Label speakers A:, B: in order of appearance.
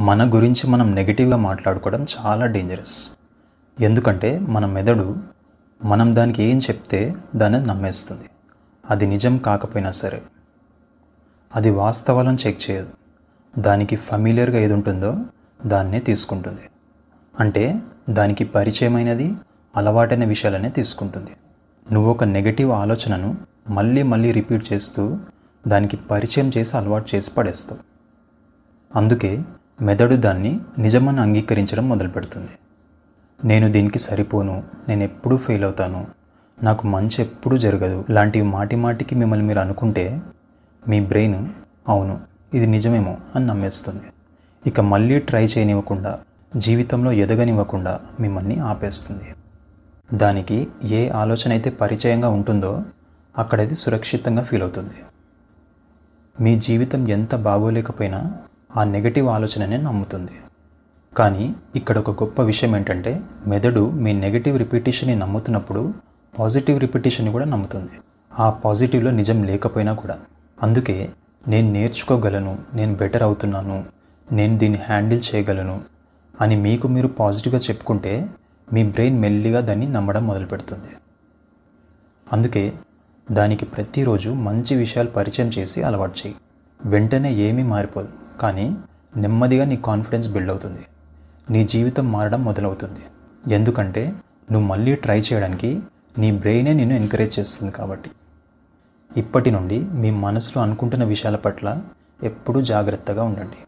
A: మన గురించి మనం నెగిటివ్గా మాట్లాడుకోవడం చాలా డేంజరస్. ఎందుకంటే మన మెదడు మనం దానికి ఏం చెప్తే దాన్ని నమ్మేస్తుంది. అది నిజం కాకపోయినా సరే, అది వాస్తవాలను చెక్ చేయదు. దానికి ఫెమిలియర్గా ఏది ఉంటుందో దాన్నే తీసుకుంటుంది. అంటే దానికి పరిచయమైనది, అలవాటైన విషయాలనే తీసుకుంటుంది. నువ్వు ఒక నెగటివ్ ఆలోచనను మళ్ళీ మళ్ళీ రిపీట్ చేస్తూ దానికి పరిచయం చేసి అలవాటు చేసి పడేస్తావు. అందుకే మెదడు దాన్ని నిజమని అంగీకరించడం మొదలుపెడుతుంది. నేను దీనికి సరిపోను, నేను ఎప్పుడూ ఫెయిల్ అవుతాను, నాకు మంచి ఎప్పుడూ జరగదు లాంటివి మాటి మాటికి మిమ్మల్ని మీరు అనుకుంటే మీ బ్రెయిన్ అవును ఇది నిజమేమో అని నమ్మేస్తుంది. ఇక మళ్ళీ ట్రై చేయనివ్వకుండా, జీవితంలో ఎదగనివ్వకుండా మిమ్మల్ని ఆపేస్తుంది. దానికి ఏ ఆలోచన అయితే పరిచయంగా ఉంటుందో అక్కడది సురక్షితంగా ఫీల్ అవుతుంది. మీ జీవితం ఎంత బాగోలేకపోయినా ఆ నెగటివ్ ఆలోచననే నమ్ముతుంది. కానీ ఇక్కడ ఒక గొప్ప విషయం ఏంటంటే, మెదడు మీ నెగటివ్ రిపిటేషన్ని నమ్ముతున్నప్పుడు పాజిటివ్ రిపిటేషన్ని కూడా నమ్ముతుంది. ఆ పాజిటివ్లో నిజం లేకపోయినా కూడా. అందుకే నేను నేర్చుకోగలను, నేను బెటర్ అవుతున్నాను, నేను దీన్ని హ్యాండిల్ చేయగలను అని మీకు మీరు పాజిటివ్గా చెప్పుకుంటే మీ బ్రెయిన్ మెల్లిగా దాన్ని నమ్మడం మొదలు పెడుతుంది. అందుకే దానికి ప్రతిరోజు మంచి విషయాలు పరిచయం చేసి అలవాటు చేయి. వెంటనే ఏమీ మారిపోదు, కానీ నెమ్మదిగా నీ కాన్ఫిడెన్స్ బిల్డ్ అవుతుంది. నీ జీవితం మారడం మొదలవుతుంది. ఎందుకంటే నువ్వు మళ్ళీ ట్రై చేయడానికి నీ బ్రెయినే నిన్ను ఎంకరేజ్ చేస్తుంది కాబట్టి. ఇప్పటి నుండి మీ మనసులో అనుకుంటున్న విషయాల పట్ల ఎప్పుడూ జాగ్రత్తగా ఉండండి.